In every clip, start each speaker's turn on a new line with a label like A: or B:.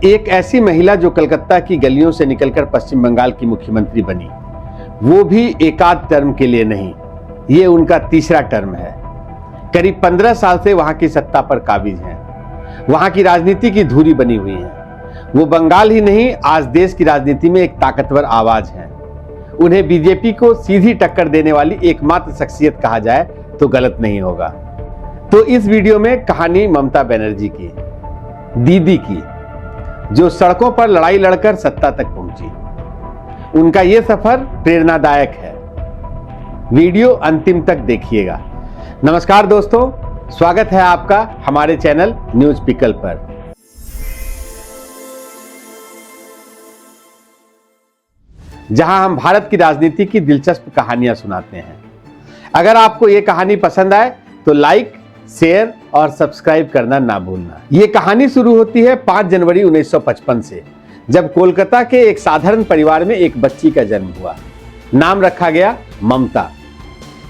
A: एक ऐसी महिला जो कलकत्ता की गलियों से निकलकर पश्चिम बंगाल की मुख्यमंत्री बनी, वो भी एकाध टर्म के लिए नहीं, ये उनका तीसरा टर्म है। करीब 15 साल से वहां की सत्ता पर काबिज हैं। वहां की राजनीति की धुरी बनी हुई है। वो बंगाल ही नहीं, आज देश की राजनीति में एक ताकतवर आवाज है। उन्हें बीजेपी को सीधी टक्कर देने वाली एकमात्र शख्सियत कहा जाए तो गलत नहीं होगा। तो इस वीडियो में कहानी ममता बनर्जी की, दीदी की, जो सड़कों पर लड़ाई लड़कर सत्ता तक पहुंची। उनका यह सफर प्रेरणादायक है। वीडियो अंतिम तक देखिएगा। नमस्कार दोस्तों, स्वागत है आपका हमारे चैनल न्यूज पिकल पर। जहां हम भारत की राजनीति की दिलचस्प कहानियां सुनाते हैं। अगर आपको यह कहानी पसंद आए तो लाइक, शेयर और सब्सक्राइब करना ना भूलना। ये कहानी शुरू होती है 5 जनवरी 1955 से, जब कोलकाता के एक साधारण परिवार में एक बच्ची का जन्म हुआ। नाम रखा गया ममता।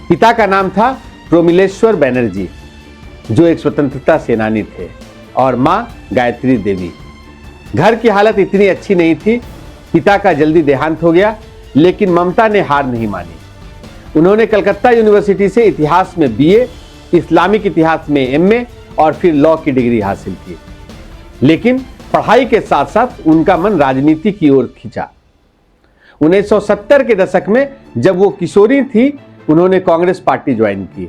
A: पिता का नाम था प्रोमिलेश्वर बनर्जी, जो एक स्वतंत्रता सेनानी थे, और मां गायत्री देवी। घर की हालत इतनी अच्छी नहीं थी। पिता का जल्दी देहांत हो गया, लेकिन ममता ने हार नहीं मानी। उन्होंने कलकत्ता यूनिवर्सिटी से इतिहास में BA, इस्लामिक इतिहास में MA और फिर लॉ की डिग्री हासिल की। लेकिन पढ़ाई के साथ साथ उनका मन राजनीति की ओर खिंचा। 1970 के दशक में जब वो किशोरी थी, उन्होंने कांग्रेस पार्टी ज्वाइन की।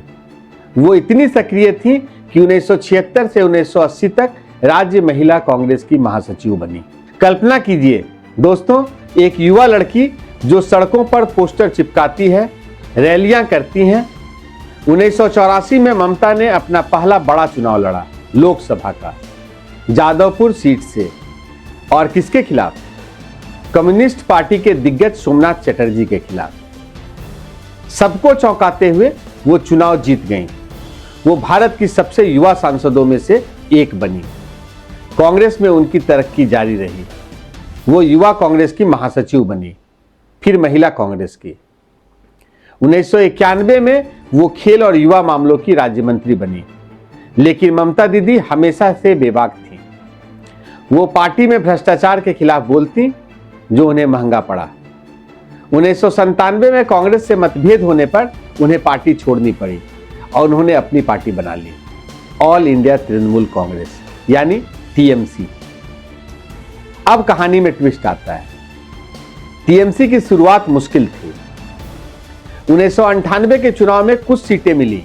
A: वो इतनी सक्रिय थी कि 1976 से 1980 तक राज्य महिला कांग्रेस की महासचिव बनी। कल्पना कीजिए दोस्तों, एक युवा लड़की जो सड़कों पर पोस्टर चिपकाती है, रैलियां करती हैं। 1984 में ममता ने अपना पहला बड़ा चुनाव लड़ा, लोकसभा का, जादवपुर सीट से। और किसके खिलाफ? कम्युनिस्ट पार्टी के दिग्गज सोमनाथ चटर्जी के खिलाफ। सबको चौंकाते हुए वो चुनाव जीत गईं। वो भारत की सबसे युवा सांसदों में से एक बनी। कांग्रेस में उनकी तरक्की जारी रही। वो युवा कांग्रेस की महासचिव बनी, फिर महिला कांग्रेस की। 1991 में वो खेल और युवा मामलों की राज्य मंत्री बनी। लेकिन ममता दीदी हमेशा से बेबाक थी। वो पार्टी में भ्रष्टाचार के खिलाफ बोलती, जो उन्हें महंगा पड़ा। 1997 में कांग्रेस से मतभेद होने पर उन्हें पार्टी छोड़नी पड़ी और उन्होंने अपनी पार्टी बना ली, ऑल इंडिया तृणमूल कांग्रेस, यानी TMC। अब कहानी में ट्विस्ट आता है। TMC की शुरुआत मुश्किल थी। 1998 के चुनाव में कुछ सीटें मिली,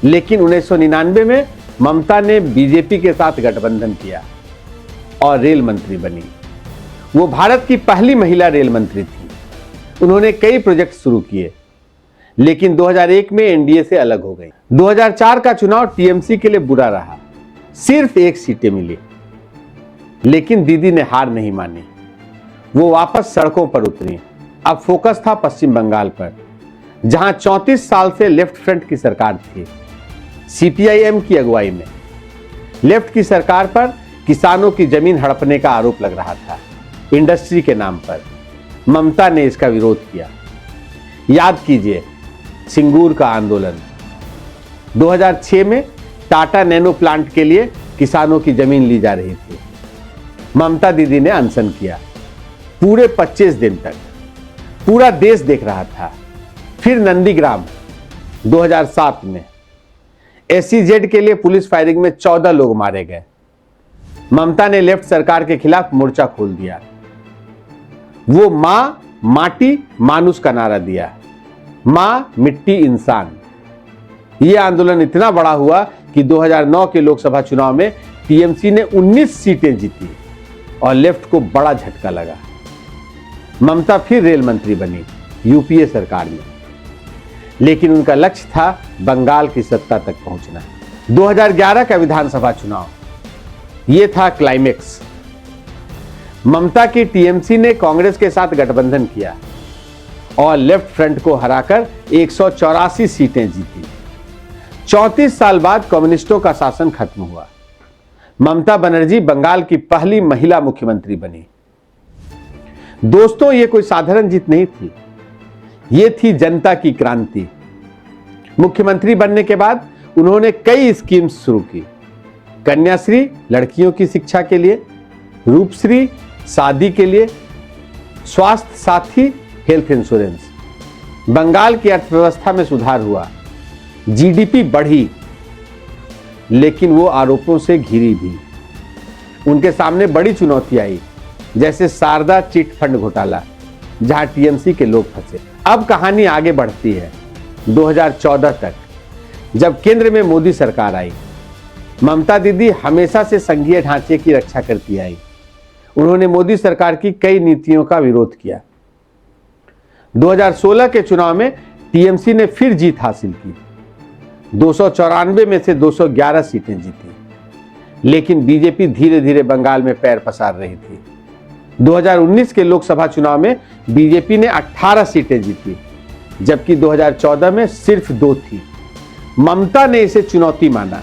A: लेकिन 1999 में ममता ने बीजेपी के साथ गठबंधन किया और रेल मंत्री बनी। वो भारत की पहली महिला रेल मंत्री थी। उन्होंने कई प्रोजेक्ट शुरू किए, लेकिन 2001 में NDA से अलग हो गई। 2004 का चुनाव TMC के लिए बुरा रहा। सिर्फ 1 सीटें मिली, लेकिन दीदी ने हार नहीं मानी। वो वापस सड़कों पर उतरी। अब फोकस था पश्चिम बंगाल पर, जहां 34 साल से लेफ्ट फ्रंट की सरकार थी, CPIM की अगुवाई में। लेफ्ट की सरकार पर किसानों की जमीन हड़पने का आरोप लग रहा था, इंडस्ट्री के नाम पर। ममता ने इसका विरोध किया। याद कीजिए सिंगूर का आंदोलन। 2006 में टाटा नैनो प्लांट के लिए किसानों की जमीन ली जा रही थी। ममता दीदी ने अनशन किया पूरे 25 दिन तक। पूरा देश देख रहा था। फिर नंदीग्राम 2007 में SEZ के लिए पुलिस फायरिंग में 14 लोग मारे गए। ममता ने लेफ्ट सरकार के खिलाफ मोर्चा खोल दिया। वो मां माटी मानुष का नारा दिया, मां मिट्टी इंसान। यह आंदोलन इतना बड़ा हुआ कि 2009 के लोकसभा चुनाव में TMC ने 19 सीटें जीती और लेफ्ट को बड़ा झटका लगा। ममता फिर रेल मंत्री बनी UPA सरकार में, लेकिन उनका लक्ष्य था बंगाल की सत्ता तक पहुंचना। 2011 का विधानसभा चुनाव, यह था क्लाइमेक्स। ममता की TMC ने कांग्रेस के साथ गठबंधन किया और लेफ्ट फ्रंट को हराकर 184 सीटें जीती। 34 साल बाद कम्युनिस्टों का शासन खत्म हुआ। ममता बनर्जी बंगाल की पहली महिला मुख्यमंत्री बनी। दोस्तों, यह कोई साधारण जीत नहीं थी, यह थी जनता की क्रांति। मुख्यमंत्री बनने के बाद उन्होंने कई स्कीम्स शुरू की। कन्याश्री लड़कियों की शिक्षा के लिए, रूपश्री शादी के लिए, स्वास्थ्य साथी हेल्थ इंश्योरेंस, बंगाल की अर्थव्यवस्था में सुधार हुआ, जीडीपी बढ़ी, लेकिन वो आरोपों से घिरी भी। उनके सामने बड़ी चुनौती आई, जैसे शारदा चिट फंड घोटाला, जहां टीएमसी के लोग फंसे। अब कहानी आगे बढ़ती है 2014 तक, जब केंद्र में मोदी सरकार आई। ममता दीदी हमेशा से संघीय ढांचे की रक्षा करती आई। उन्होंने मोदी सरकार की कई नीतियों का विरोध किया। 2016 के चुनाव में टीएमसी ने फिर जीत हासिल की, 294 में से 211 सीटें जीती, लेकिन बीजेपी धीरे धीरे बंगाल में पैर पसार रही थी। 2019 के लोकसभा चुनाव में बीजेपी ने 18 सीटें जीती, जबकि 2014 में सिर्फ 2 थी। ममता ने इसे चुनौती माना।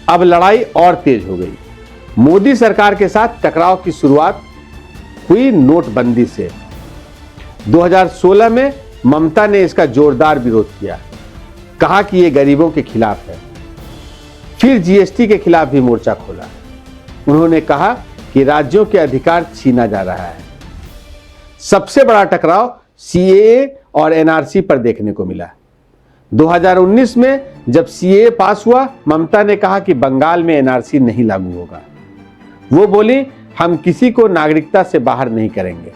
A: अब लड़ाई और तेज हो गई। मोदी सरकार के साथ टकराव की शुरुआत हुई नोटबंदी से। 2016 में ममता ने इसका जोरदार विरोध किया, कहा कि यह गरीबों के खिलाफ है। फिर जीएसटी के खिलाफ भी मोर्चा खोला। उन्होंने कहा कि राज्यों के अधिकार छीना जा रहा है। सबसे बड़ा टकराव सीएए और एनआरसी पर देखने को मिला। 2019 में जब सीएए पास हुआ, ममता ने कहा कि बंगाल में एनआरसी नहीं लागू होगा। वो बोली, हम किसी को नागरिकता से बाहर नहीं करेंगे।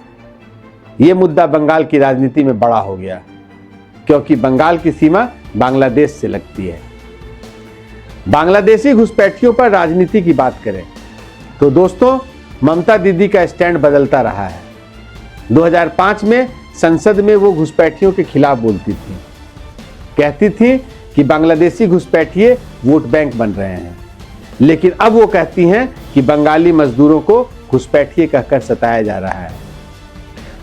A: यह मुद्दा बंगाल की राजनीति में बड़ा हो गया, क्योंकि बंगाल की सीमा बांग्लादेश से लगती है। बांग्लादेशी घुसपैठियों पर राजनीति की बात करें तो दोस्तों, ममता दीदी का स्टैंड बदलता रहा है। 2005 में संसद में वो घुसपैठियों के खिलाफ बोलती थी, कहती थी कि बांग्लादेशी घुसपैठिए वोट बैंक बन रहे हैं, लेकिन अब वो कहती हैं कि बंगाली मजदूरों को घुसपैठिए कहकर सताया जा रहा है।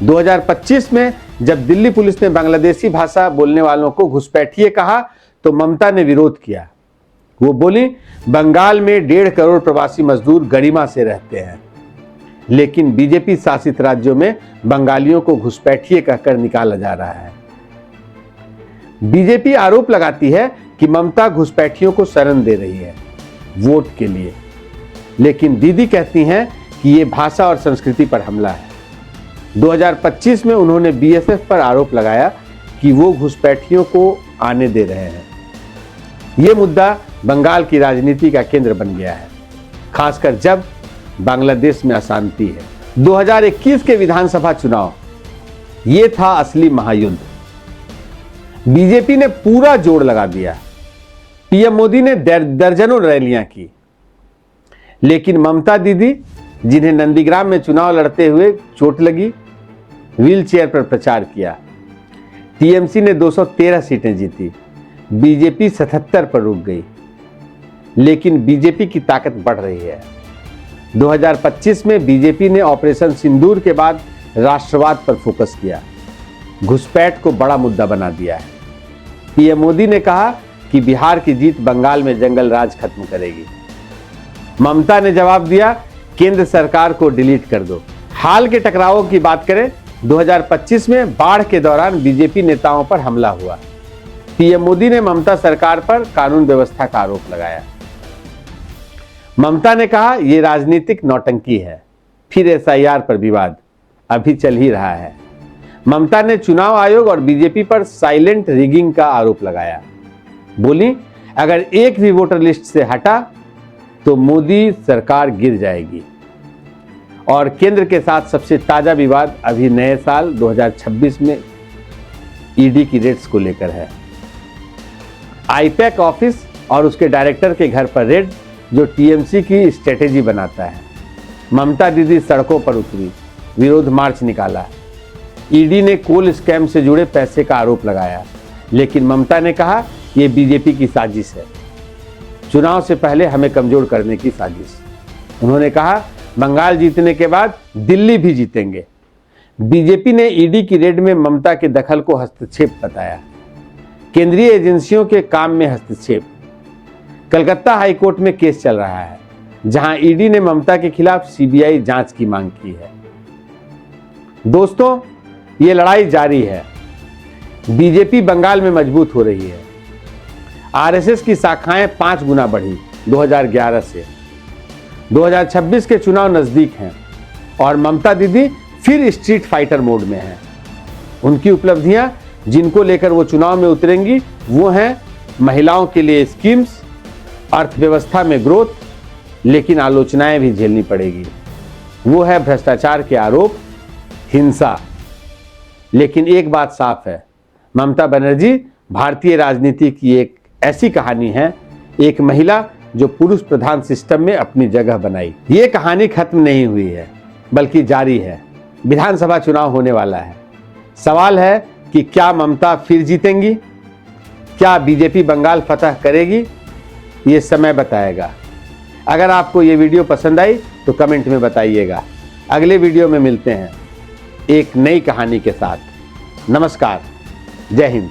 A: 2025 में जब दिल्ली पुलिस ने बांग्लादेशी भाषा बोलने वालों को घुसपैठिए कहा तो ममता ने विरोध किया। वो बोली, बंगाल में 1.5 करोड़ प्रवासी मजदूर गरिमा से रहते हैं, लेकिन बीजेपी शासित राज्यों में बंगालियों को घुसपैठिए कहकर निकाला जा रहा है। बीजेपी आरोप लगाती है कि ममता घुसपैठियों को शरण दे रही है वोट के लिए, लेकिन दीदी कहती हैं कि यह भाषा और संस्कृति पर हमला है। 2025 में उन्होंने बीएसएफ पर आरोप लगाया कि वो घुसपैठियों को आने दे रहे हैं। यह मुद्दा बंगाल की राजनीति का केंद्र बन गया है, खासकर जब बांग्लादेश में अशांति है। 2021 के विधानसभा चुनाव, ये था असली महायुद्ध। बीजेपी ने पूरा जोर लगा दिया। पीएम मोदी ने दर्जनों रैलियां की, लेकिन ममता दीदी, जिन्हें नंदीग्राम में चुनाव लड़ते हुए चोट लगी, व्हील चेयर पर प्रचार किया। टीएमसी ने 213 सीटें जीती, बीजेपी 77 पर रुक गई, लेकिन बीजेपी की ताकत बढ़ रही है। 2025 में बीजेपी ने ऑपरेशन सिंदूर के बाद राष्ट्रवाद पर फोकस किया, घुसपैठ को बड़ा मुद्दा बना दिया है। पीएम मोदी ने कहा कि बिहार की जीत बंगाल में जंगल राज खत्म करेगी। ममता ने जवाब दिया, केंद्र सरकार को डिलीट कर दो। हाल के टकरावों की बात करें, 2025 में बाढ़ के दौरान बीजेपी नेताओं पर हमला हुआ। पीएम मोदी ने ममता सरकार पर कानून व्यवस्था का आरोप लगाया। ममता ने कहा, यह राजनीतिक नौटंकी है। फिर एसआईआर पर विवाद अभी चल ही रहा है। ममता ने चुनाव आयोग और बीजेपी पर साइलेंट रिगिंग का आरोप लगाया। बोली, अगर एक भी वोटर लिस्ट से हटा तो मोदी सरकार गिर जाएगी। और केंद्र के साथ सबसे ताजा विवाद अभी नए साल 2026 में ईडी की रेड्स को लेकर है। आईपैक ऑफिस और उसके डायरेक्टर के घर पर रेड, जो टीएमसी की स्ट्रेटेजी बनाता है। ममता दीदी सड़कों पर उतरी, विरोध मार्च निकाला। ईडी ने कोल स्कैम से जुड़े पैसे का आरोप लगाया, लेकिन ममता ने कहा यह बीजेपी की साजिश है, चुनाव से पहले हमें कमजोर करने की साजिश। उन्होंने कहा, बंगाल जीतने के बाद दिल्ली भी जीतेंगे। बीजेपी ने ईडी की रेड में ममता के दखल को हस्तक्षेप बताया, केंद्रीय एजेंसियों के काम में हस्तक्षेप। कलकत्ता हाईकोर्ट में केस चल रहा है, जहां ईडी ने ममता के खिलाफ सीबीआई जांच की मांग की है। दोस्तों, ये लड़ाई जारी है। बीजेपी बंगाल में मजबूत हो रही है। आरएसएस की शाखाएं 5 गुना बढ़ी 2011 से। 2026 के चुनाव नजदीक हैं और ममता दीदी फिर स्ट्रीट फाइटर मोड में हैं। उनकी उपलब्धियां जिनको लेकर वो चुनाव में उतरेंगी वो हैं महिलाओं के लिए स्कीम्स, अर्थव्यवस्था में ग्रोथ, लेकिन आलोचनाएं भी झेलनी पड़ेगी। वो है भ्रष्टाचार के आरोप, हिंसा। लेकिन एक बात साफ है, ममता बनर्जी भारतीय राजनीति की एक ऐसी कहानी है, एक महिला जो पुरुष प्रधान सिस्टम में अपनी जगह बनाई। ये कहानी खत्म नहीं हुई है बल्कि जारी है। विधानसभा चुनाव होने वाला है। सवाल है कि क्या ममता फिर जीतेंगी? क्या बीजेपी बंगाल फतह करेगी? ये समय बताएगा। अगर आपको ये वीडियो पसंद आई तो कमेंट में बताइएगा। अगले वीडियो में मिलते हैं एक नई कहानी के साथ। नमस्कार, जय हिंद।